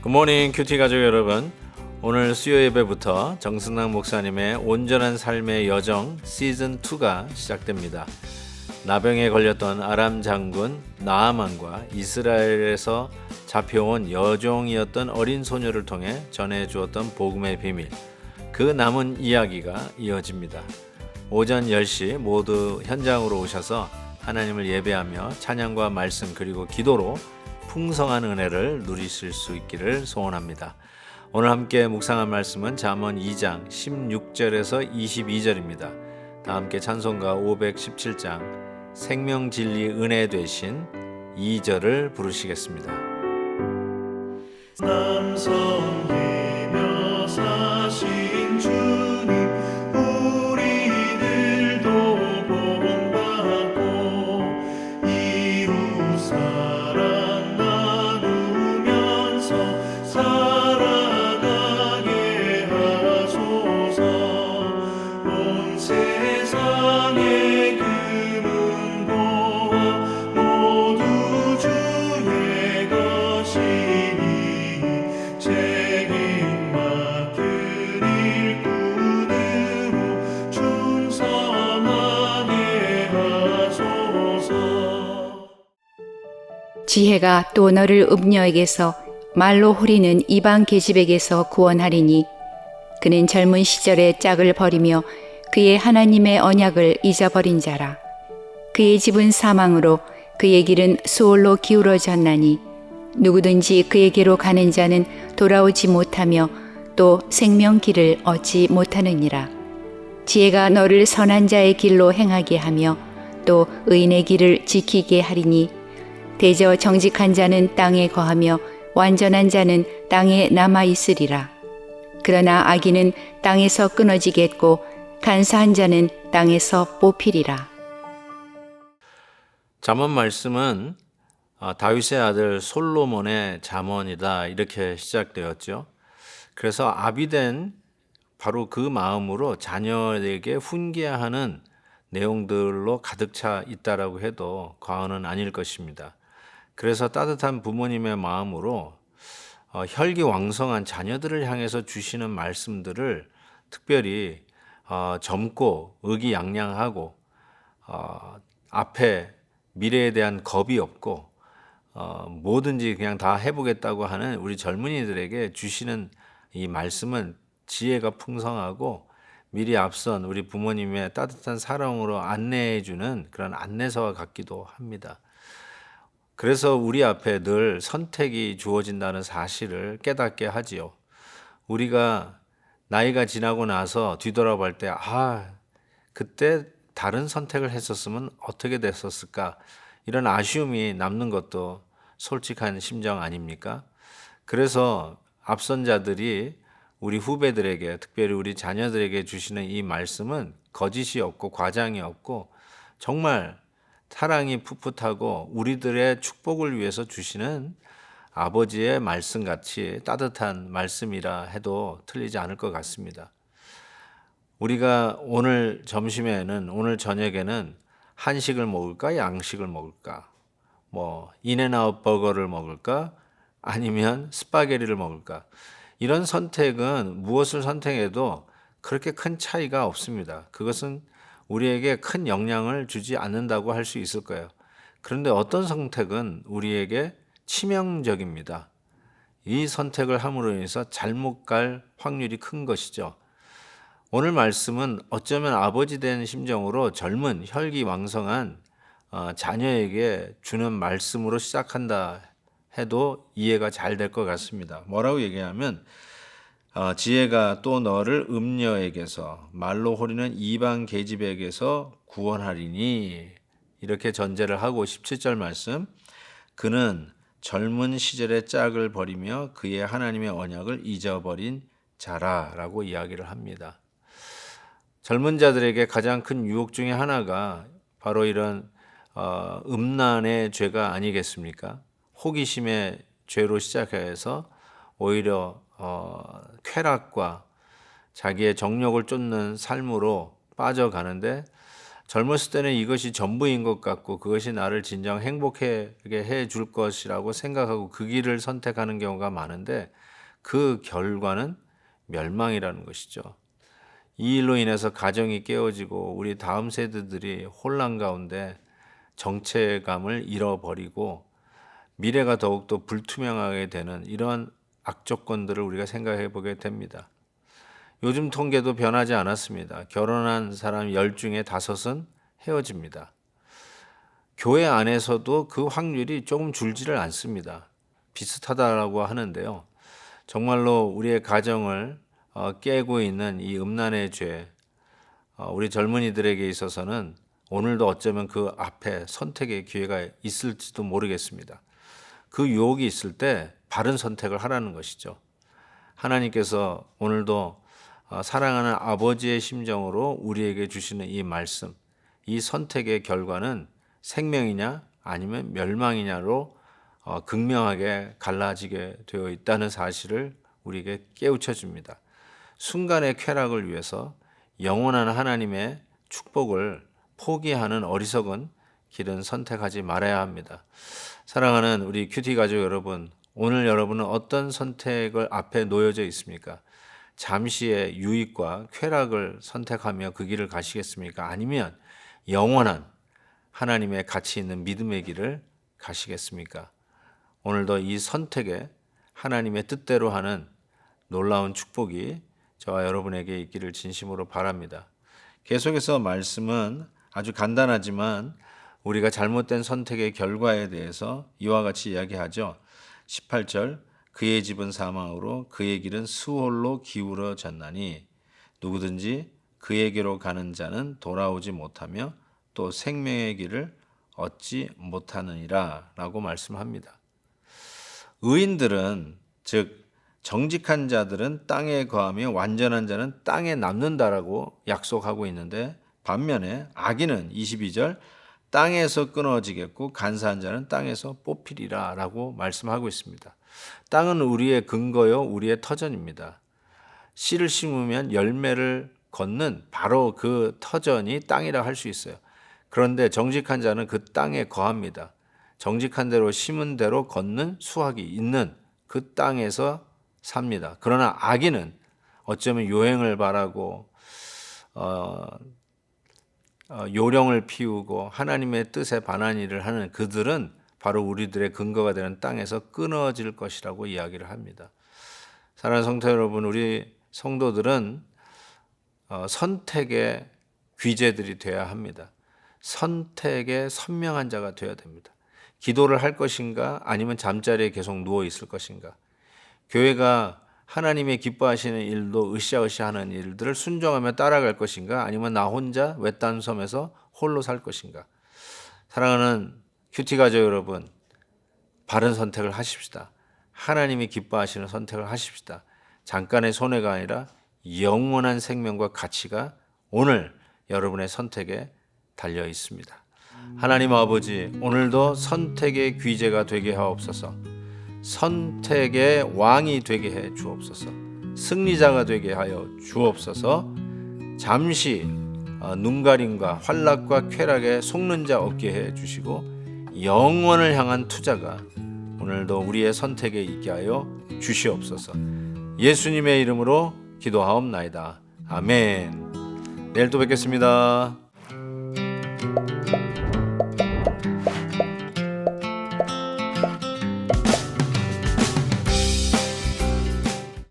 굿모닝 큐티 가족 여러분, 오늘 수요 예배부터 정승남 목사님의 온전한 삶의 여정 시즌2가 시작됩니다. 나병에 걸렸던 아람 장군 나아만과 이스라엘에서 잡혀온 여종이었던 어린 소녀를 통해 전해주었던 복음의 비밀, 그 남은 이야기가 이어집니다. 오전 10시 모두 현장으로 오셔서 하나님을 예배하며 찬양과 말씀 그리고 기도로 풍성한 은혜를 누리실 수 있기를 소원합니다. 오늘 함께 묵상한 말씀은 잠언 2장 16절에서 22절입니다. 다 함께 찬송가 517장 생명진리 은혜 되신 2절을 부르시겠습니다. 남 섬기며 사신 주님, 우리들도 본받고 이루 사랑 나누면서 살아가게 하소서. 온 세상의 금은보화 모두 주의 것이니 책임 맡은 일꾼으로 충성하게 하소서. 지혜가 또 너를 음녀에게서 말로 호리는 이방 계집에게서 구원하리니 그는 젊은 시절에 짝을 버리며 그의 하나님의 언약을 잊어버린 자라. 그의 집은 사망으로 그의 길은 수올로 기울어졌나니 누구든지 그에게로 가는 자는 돌아오지 못하며 또 생명길을 얻지 못하느니라. 지혜가 너를 선한 자의 길로 행하게 하며 또 의인의 길을 지키게 하리니 대저 정직한 자는 땅에 거하며 완전한 자는 땅에 남아 있으리라. 그러나 악인은 땅에서 끊어지겠고 간사한 자는 땅에서 뽑히리라. 잠언 말씀은 다윗의 아들 솔로몬의 잠언이다 이렇게 시작되었죠. 그래서 아비된 바로 그 마음으로 자녀에게 훈계하는 내용들로 가득 차 있다라고 해도 과언은 아닐 것입니다. 그래서 따뜻한 부모님의 마음으로 혈기왕성한 자녀들을 향해서 주시는 말씀들을 특별히 젊고 의기양양하고 앞에 미래에 대한 겁이 없고 뭐든지 그냥 다 해보겠다고 하는 우리 젊은이들에게 주시는 이 말씀은 지혜가 풍성하고 미리 앞선 우리 부모님의 따뜻한 사랑으로 안내해 주는 그런 안내서와 같기도 합니다. 그래서 우리 앞에 늘 선택이 주어진다는 사실을 깨닫게 하지요. 우리가 나이가 지나고 나서 뒤돌아볼 때 그때 다른 선택을 했었으면 어떻게 됐었을까? 이런 아쉬움이 남는 것도 솔직한 심정 아닙니까? 그래서 앞선 자들이 우리 후배들에게, 특별히 우리 자녀들에게 주시는 이 말씀은 거짓이 없고 과장이 없고 정말 사랑이 풋풋하고 우리들의 축복을 위해서 주시는 아버지의 말씀같이 따뜻한 말씀이라 해도 틀리지 않을 것 같습니다. 우리가 오늘 점심에는, 오늘 저녁에는 한식을 먹을까, 양식을 먹을까, 인앤아웃 버거를 먹을까, 아니면 스파게티를 먹을까. 이런 선택은 무엇을 선택해도 그렇게 큰 차이가 없습니다. 그것은 우리에게 큰 영향을 주지 않는다고 할 수 있을 거예요. 그런데 어떤 선택은 우리에게 치명적입니다. 이 선택을 함으로 인해서 잘못 갈 확률이 큰 것이죠. 오늘 말씀은 어쩌면 아버지 된 심정으로 젊은 혈기왕성한 자녀에게 주는 말씀으로 시작한다 해도 이해가 잘 될 것 같습니다. 뭐라고 얘기하면 지혜가 또 너를 음녀에게서 말로 호리는 이방 계집에게서 구원하리니 이렇게 전제를 하고 17절 말씀, 그는 젊은 시절의 짝을 버리며 그의 하나님의 언약을 잊어버린 자라라고 이야기를 합니다. 젊은 자들에게 가장 큰 유혹 중에 하나가 바로 이런 음란의 죄가 아니겠습니까? 호기심의 죄로 시작해서 오히려 쾌락과 자기의 정욕을 쫓는 삶으로 빠져가는데, 젊었을 때는 이것이 전부인 것 같고 그것이 나를 진정 행복하게 해줄 것이라고 생각하고 그 길을 선택하는 경우가 많은데, 그 결과는 멸망이라는 것이죠. 이 일로 인해서 가정이 깨어지고 우리 다음 세대들이 혼란 가운데 정체감을 잃어버리고 미래가 더욱더 불투명하게 되는 이러한 악조건들을 우리가 생각해 보게 됩니다. 요즘 통계도 변하지 않았습니다. 결혼한 사람 10중에 5은 헤어집니다. 교회 안에서도 그 확률이 조금 줄지를 않습니다. 비슷하다라고 하는데요. 정말로 우리의 가정을 깨고 있는 이 음란의 죄, 우리 젊은이들에게 있어서는 오늘도 어쩌면 그 앞에 선택의 기회가 있을지도 모르겠습니다. 그 유혹이 있을 때 바른 선택을 하라는 것이죠. 하나님께서 오늘도 사랑하는 아버지의 심정으로 우리에게 주시는 이 말씀, 이 선택의 결과는 생명이냐 아니면 멸망이냐로 극명하게 갈라지게 되어 있다는 사실을 우리에게 깨우쳐 줍니다. 순간의 쾌락을 위해서 영원한 하나님의 축복을 포기하는 어리석은 길은 선택하지 말아야 합니다. 사랑하는 우리 큐티 가족 여러분, 오늘 여러분은 어떤 선택을 앞에 놓여져 있습니까? 잠시의 유익과 쾌락을 선택하며 그 길을 가시겠습니까? 아니면 영원한 하나님의 가치 있는 믿음의 길을 가시겠습니까? 오늘도 이 선택에 하나님의 뜻대로 하는 놀라운 축복이 저와 여러분에게 있기를 진심으로 바랍니다. 계속해서 말씀은 아주 간단하지만 우리가 잘못된 선택의 결과에 대해서 이와 같이 이야기하죠. 18절, 그의 집은 사망으로 그의 길은 수홀로 기울어졌나니 누구든지 그에게로 가는 자는 돌아오지 못하며 또 생명의 길을 얻지 못하느니라 라고 말씀합니다. 의인들은, 즉 정직한 자들은 땅에 거하며 완전한 자는 땅에 남는다라고 약속하고 있는데, 반면에 악인은 22절 땅에서 끊어지겠고 간사한 자는 땅에서 뽑히리라 라고 말씀하고 있습니다. 땅은 우리의 근거요, 우리의 터전입니다. 씨를 심으면 열매를 걷는 바로 그 터전이 땅이라 할 수 있어요. 그런데 정직한 자는 그 땅에 거합니다. 정직한 대로 심은 대로 걷는 수확이 있는 그 땅에서 삽니다. 그러나 악인은 어쩌면 요행을 바라고 요령을 피우고 하나님의 뜻에 반한 일을 하는 그들은 바로 우리들의 근거가 되는 땅에서 끊어질 것이라고 이야기를 합니다. 사랑하는 성도 여러분, 우리 성도들은 선택의 귀재들이 되어야 합니다. 선택의 선명한 자가 되어야 됩니다. 기도를 할 것인가 아니면 잠자리에 계속 누워 있을 것인가. 교회가 하나님의 기뻐하시는 일도 으쌰으쌰 하는 일들을 순종하며 따라갈 것인가 아니면 나 혼자 외딴 섬에서 홀로 살 것인가. 사랑하는 큐티 가족 여러분, 바른 선택을 하십시다. 하나님이 기뻐하시는 선택을 하십시다. 잠깐의 손해가 아니라 영원한 생명과 가치가 오늘 여러분의 선택에 달려 있습니다. 하나님 아버지, 오늘도 선택의 귀재가 되게 하옵소서. 선택의 왕이 되게 해 주옵소서. 승리자가 되게 하여 주옵소서. 잠시 눈가림과 환락과 쾌락에 속는 자 없게 해 주시고 영원을 향한 투자가 오늘도 우리의 선택에 있게 하여 주시옵소서. 예수님의 이름으로 기도하옵나이다. 아멘. 내일 또 뵙겠습니다.